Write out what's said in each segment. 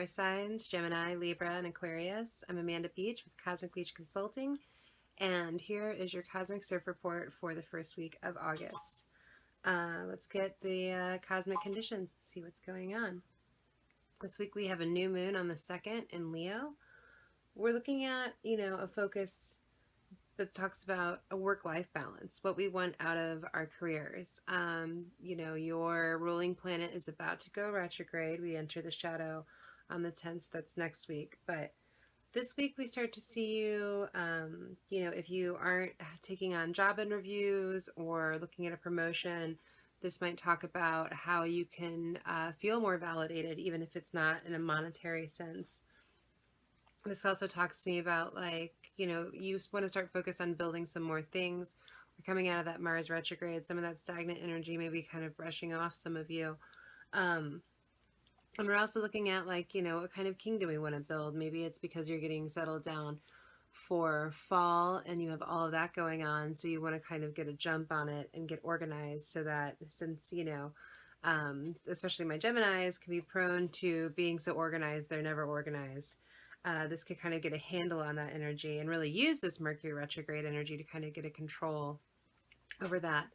air signs, Gemini, Libra, and Aquarius. I'm Amanda Beach with Cosmic Beach Consulting, and here is your Cosmic Surf Report for the first week of August. Let's get the cosmic conditions and see what's going on. This week we have a new moon on the 2nd in Leo. We're looking at, a focus that talks about a work-life balance, what we want out of our careers. Your ruling planet is about to go retrograde. We enter the shadow on the 10th, that's next week. But this week we start to see you, if you aren't taking on job interviews or looking at a promotion, this might talk about how you can feel more validated, even if it's not in a monetary sense. This also talks to me about, you want to start focus on building some more things. We're coming out of that Mars retrograde. Some of that stagnant energy may be kind of brushing off some of you. And we're also looking at, what kind of kingdom we want to build. Maybe it's because you're getting settled down for fall and you have all of that going on. So you want to kind of get a jump on it and get organized so that since, especially my Geminis can be prone to being so organized, they're never organized. This could kind of get a handle on that energy and really use this Mercury retrograde energy to kind of get a control over that.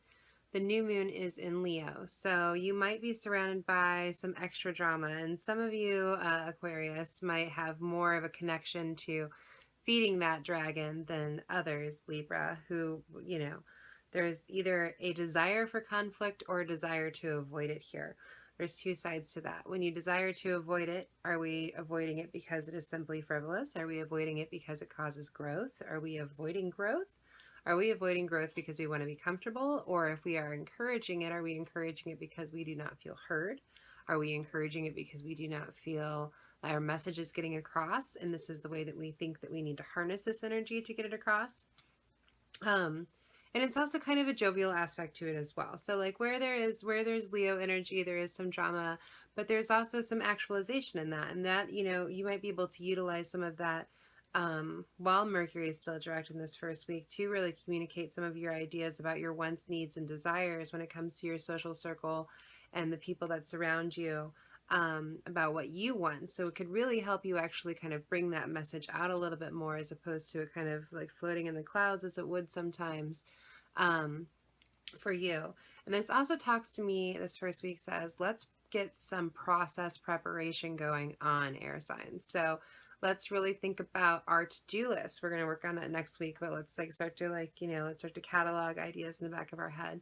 The new moon is in Leo, so you might be surrounded by some extra drama, and some of you, Aquarius, might have more of a connection to feeding that dragon than others, Libra, who, there's either a desire for conflict or a desire to avoid it here. There's two sides to that. When you desire to avoid it, are we avoiding it because it is simply frivolous? Are we avoiding it because it causes growth? Are we avoiding growth? Are we avoiding growth because we want to be comfortable? Or if we are encouraging it, are we encouraging it because we do not feel heard? Are we encouraging it because we do not feel our message is getting across? And this is the way that we think that we need to harness this energy to get it across. And it's also kind of a jovial aspect to it as well. So where there's Leo energy, there is some drama, but there's also some actualization in that. And that, you might be able to utilize some of that while Mercury is still direct in this first week to really communicate some of your ideas about your wants, needs, and desires when it comes to your social circle and the people that surround you, about what you want. So it could really help you actually kind of bring that message out a little bit more, as opposed to it kind of floating in the clouds as it would sometimes for you. And this also talks to me, this first week says, let's get some process preparation going on, air signs. So let's really think about our to-do list. We're going to work on that next week, but let's start to let's start to catalog ideas in the back of our head.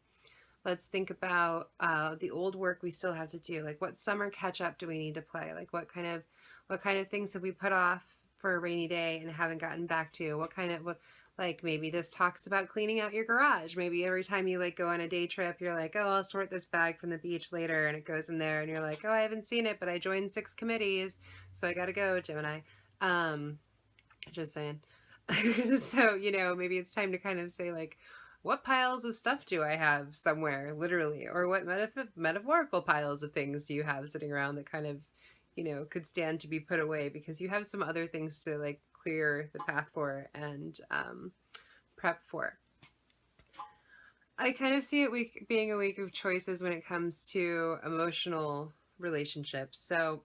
Let's think about the old work we still have to do. What summer catch up do we need to play? What kind of things have we put off for a rainy day and haven't gotten back to? Maybe this talks about cleaning out your garage. Maybe every time you go on a day trip, you're like, oh, I'll sort this bag from the beach later, and it goes in there, and you're like, oh, I haven't seen it, but I joined 6 committees, so I gotta go, Gemini. Just saying. So, maybe it's time to kind of say what piles of stuff do I have somewhere, literally, or what metaphorical piles of things do you have sitting around that kind of, could stand to be put away because you have some other things to clear the path for and prep for. I kind of see it being a week of choices when it comes to emotional relationships. So,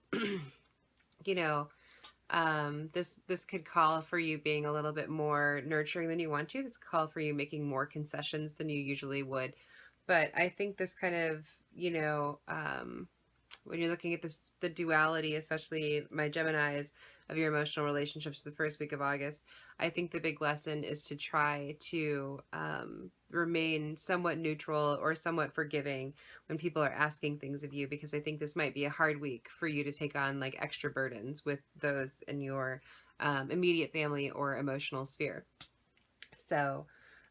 this could call for you being a little bit more nurturing than you want to. This could call for you making more concessions than you usually would. But I think this kind of, when you're looking at the duality, especially my Geminis, of your emotional relationships the first week of August, I think the big lesson is to try to remain somewhat neutral or somewhat forgiving when people are asking things of you, because I think this might be a hard week for you to take on extra burdens with those in your immediate family or emotional sphere. So,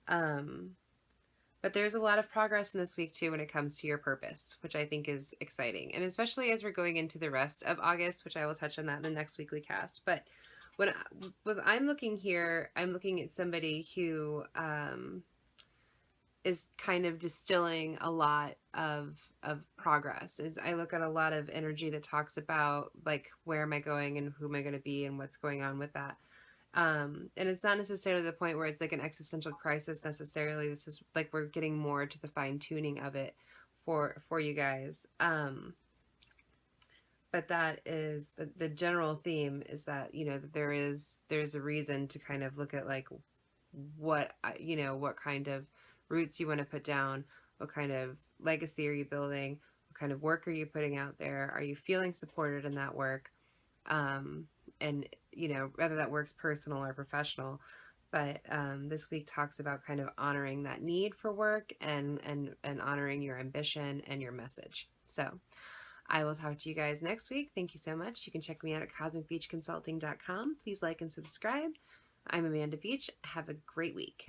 but there's a lot of progress in this week too when it comes to your purpose, which I think is exciting. And especially as we're going into the rest of August, which I will touch on that in the next weekly cast. But when I'm looking here, I'm looking at somebody who is kind of distilling a lot of progress. I look at a lot of energy that talks about where am I going and who am I going to be and what's going on with that. And it's not necessarily the point where it's an existential crisis necessarily. This is we're getting more to the fine tuning of it for you guys. but that is the general theme is that, you know, that there's a reason to kind of look at like what, you know, what kind of roots you want to put down, what kind of legacy are you building, what kind of work are you putting out there, are you feeling supported in that work, and you know, whether that work's personal or professional. But this week talks about kind of honoring that need for work and honoring your ambition and your message. So I will talk to you guys next week. Thank you so much. You can check me out at cosmicbeachconsulting.com. Please like and subscribe. I'm Amanda Beach. Have a great week.